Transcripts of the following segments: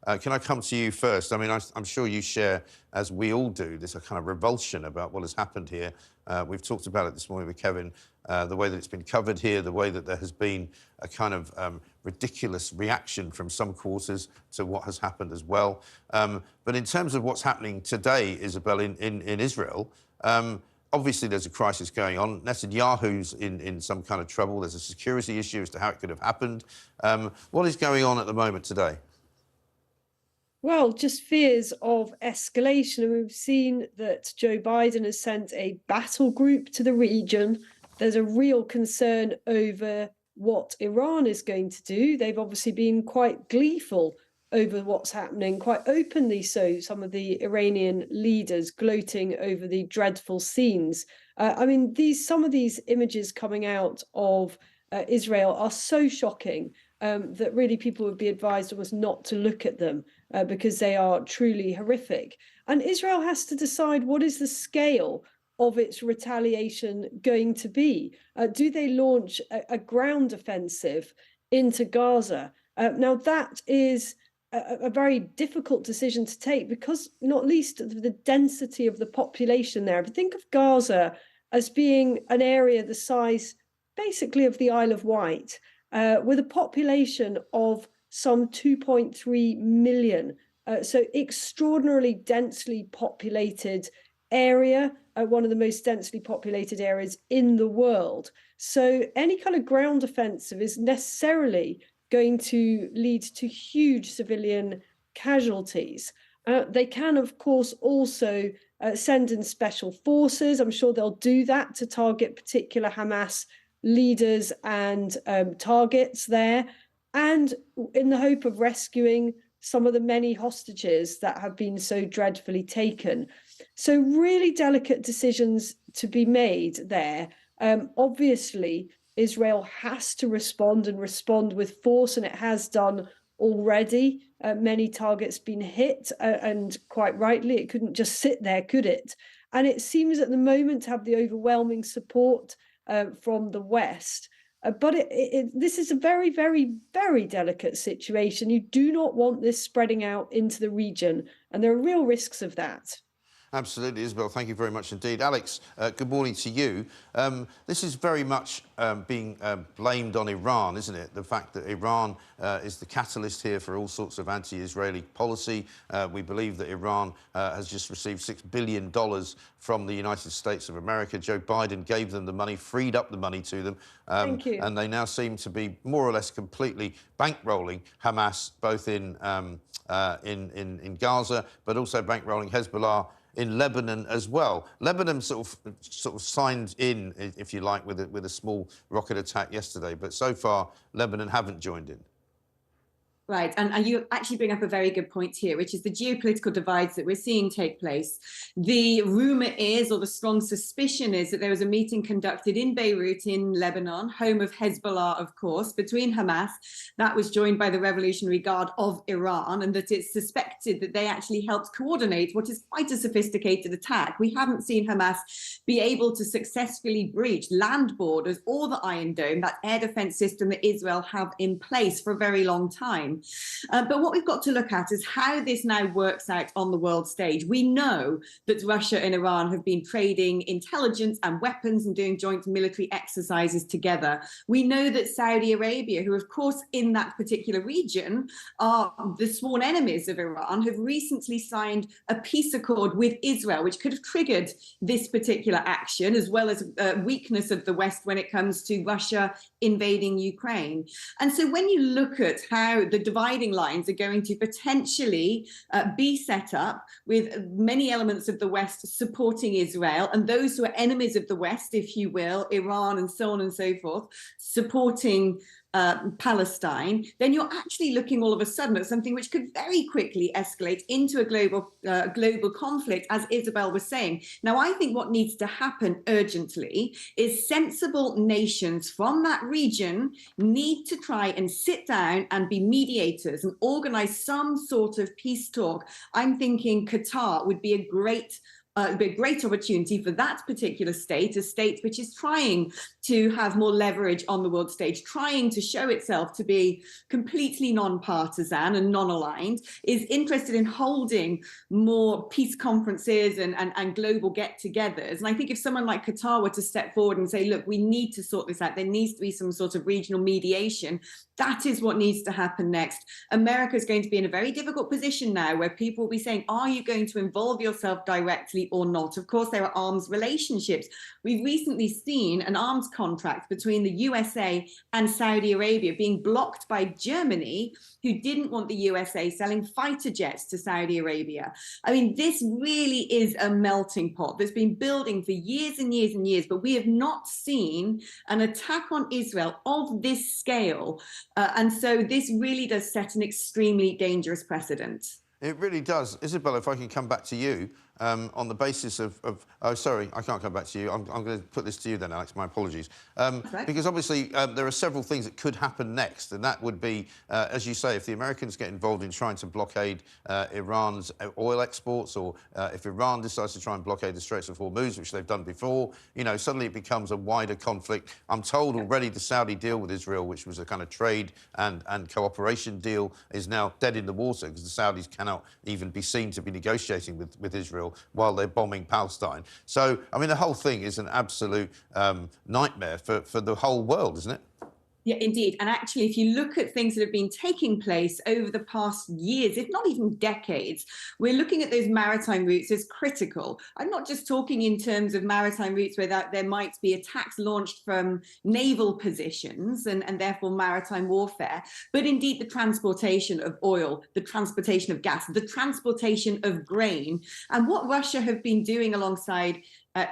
Can I come to you first? I mean, I'm sure you share, as we all do, this kind of revulsion about what has happened here. We've talked about it this morning with Kevin, the way that it's been covered here, the way that there has been a kind of ridiculous reaction from some quarters to what has happened as well. But in terms of what's happening today, Isabel, in Israel, obviously there's a crisis going on. Netanyahu's in some kind of trouble. There's a security issue as to how it could have happened. What is going on at the moment today? Well, just fears of escalation. And we've seen that Joe Biden has sent a battle group to the region. There's a real concern over what Iran is going to do. They've obviously been quite gleeful over what's happening, quite openly so, some of the Iranian leaders gloating over the dreadful scenes. I mean, some of these images coming out of Israel are so shocking that really people would be advised almost not to look at them because they are truly horrific. And Israel has to decide what is the scale of its retaliation going to be. Do they launch a ground offensive into Gaza? Now, that is a very difficult decision to take because not least of the density of the population there. If you think of Gaza as being an area the size basically of the Isle of Wight, with a population of some 2.3 million. So extraordinarily densely populated area, one of the most densely populated areas in the world. So any kind of ground offensive is necessarily going to lead to huge civilian casualties. They can, of course, also send in special forces. I'm sure they'll do that to target particular Hamas leaders and targets there, and in the hope of rescuing some of the many hostages that have been so dreadfully taken. So really delicate decisions to be made there. Obviously, Israel has to respond and respond with force, and it has done already. Many targets been hit, and quite rightly, it couldn't just sit there, could it? And it seems at the moment to have the overwhelming support from the West. But this is a very, very, very delicate situation. You do not want this spreading out into the region, and there are real risks of that. Absolutely, Isabel. Thank you very much indeed. Alex, good morning to you. This is very much being blamed on Iran, isn't it? The fact that Iran is the catalyst here for all sorts of anti-Israeli policy. We believe that Iran has just received $6 billion from the United States of America. Joe Biden gave them the money, freed up the money to them. Thank you. And they now seem to be more or less completely bankrolling Hamas, both in Gaza, but also bankrolling Hezbollah in Lebanon as well. Lebanon sort of signed in, if you like, with a small rocket attack yesterday, but so far Lebanon haven't joined in. Right, and you actually bring up a very good point here, which is the geopolitical divides that we're seeing take place. The rumour is, or the strong suspicion is, that there was a meeting conducted in Beirut in Lebanon, home of Hezbollah, of course, between Hamas, that was joined by the Revolutionary Guard of Iran, and that it's suspected that they actually helped coordinate what is quite a sophisticated attack. We haven't seen Hamas be able to successfully breach land borders or the Iron Dome, that air defence system that Israel have in place for a very long time. But what we've got to look at is how this now works out on the world stage. We know that Russia and Iran have been trading intelligence and weapons and doing joint military exercises together. We know that Saudi Arabia, who of course in that particular region are the sworn enemies of Iran, have recently signed a peace accord with Israel, which could have triggered this particular action, as well as weakness of the West when it comes to Russia invading Ukraine. And so when you look at how the dividing lines are going to potentially be set up with many elements of the West supporting Israel and those who are enemies of the West, if you will, Iran and so on and so forth, supporting Palestine, then you're actually looking all of a sudden at something which could very quickly escalate into a global conflict, as Isabel was saying. Now, I think what needs to happen urgently is sensible nations from that region need to try and sit down and be mediators and organize some sort of peace talk. I'm thinking Qatar would be a great be a great opportunity for that particular state, a state which is trying to have more leverage on the world stage, trying to show itself to be completely non-partisan and non-aligned, is interested in holding more peace conferences and global get-togethers. And I think if someone like Qatar were to step forward and say, look, we need to sort this out, there needs to be some sort of regional mediation, that is what needs to happen next. America is going to be in a very difficult position now where people will be saying, are you going to involve yourself directly or not? Of course, there are arms relationships. We've recently seen an arms contract between the USA and Saudi Arabia being blocked by Germany, who didn't want the USA selling fighter jets to Saudi Arabia. I mean, this really is a melting pot that's been building for years and years and years, but we have not seen an attack on Israel of this scale. And so this really does set an extremely dangerous precedent. It really does. Isabel, if I can come back to you on the basis of oh, sorry, I can't come back to you. I'm going to put this to you then, Alex. My apologies. Because obviously there are several things that could happen next, and that would be, as you say, if the Americans get involved in trying to blockade Iran's oil exports, or if Iran decides to try and blockade the Straits of Hormuz, which they've done before, you know, suddenly it becomes a wider conflict. I'm told already the Saudi deal with Israel, which was a kind of trade and cooperation deal, is now dead in the water because the Saudis cannot even be seen to be negotiating with Israel while they're bombing Palestine. So, I mean, the whole thing is an absolute nightmare for the whole world, isn't it? Yeah, indeed. And actually, if you look at things that have been taking place over the past years, if not even decades, we're looking at those maritime routes as critical. I'm not just talking in terms of maritime routes where there might be attacks launched from naval positions and therefore maritime warfare, but indeed the transportation of oil, the transportation of gas, the transportation of grain. And what Russia have been doing alongside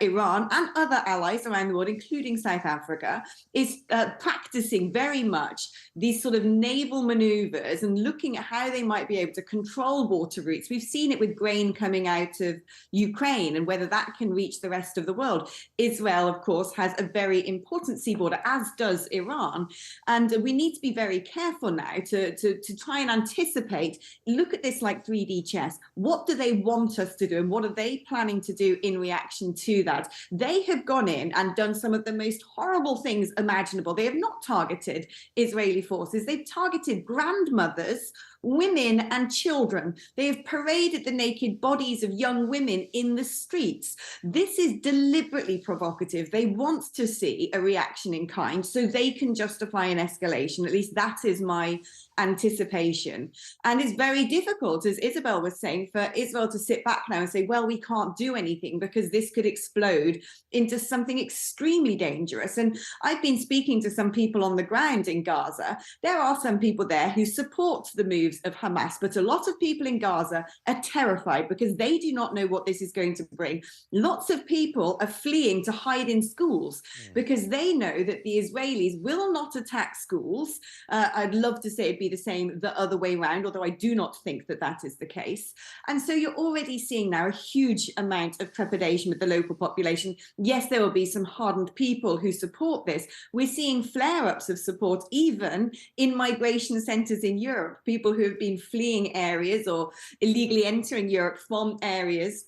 Iran and other allies around the world, including South Africa, is practicing very much these sort of naval maneuvers and looking at how they might be able to control water routes. We've seen it with grain coming out of Ukraine and whether that can reach the rest of the world. Israel, of course, has a very important sea border, as does Iran. And we need to be very careful now to try and anticipate, look at this like 3D chess. What do they want us to do and what are they planning to do in reaction to that? They have gone in and done some of the most horrible things imaginable. They have not targeted Israeli forces. They've targeted grandmothers, women and children. They have paraded the naked bodies of young women in the streets. This is deliberately provocative. They want to see a reaction in kind so they can justify an escalation. At least that is my anticipation. And it's very difficult, as Isabel was saying, for Israel to sit back now and say, well, we can't do anything because this could explode into something extremely dangerous. And I've been speaking to some people on the ground in Gaza. There are some people there who support the moves of Hamas, but a lot of people in Gaza are terrified because they do not know what this is going to bring. Lots of people are fleeing to hide in schools because they know that the Israelis will not attack schools. I'd love to say it'd be the same the other way around, although I do not think that that is the case. And so you're already seeing now a huge amount of trepidation with the local population. Yes, there will be some hardened people who support this. We're seeing flare-ups of support even in migration centres in Europe, people who have been fleeing areas or illegally entering Europe from areas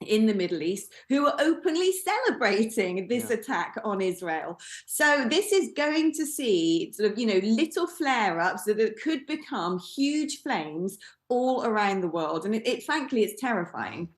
in the Middle East who are openly celebrating this attack on Israel. So this is going to see sort of, you know, little flare-ups that could become huge flames all around the world. And it frankly, it's terrifying.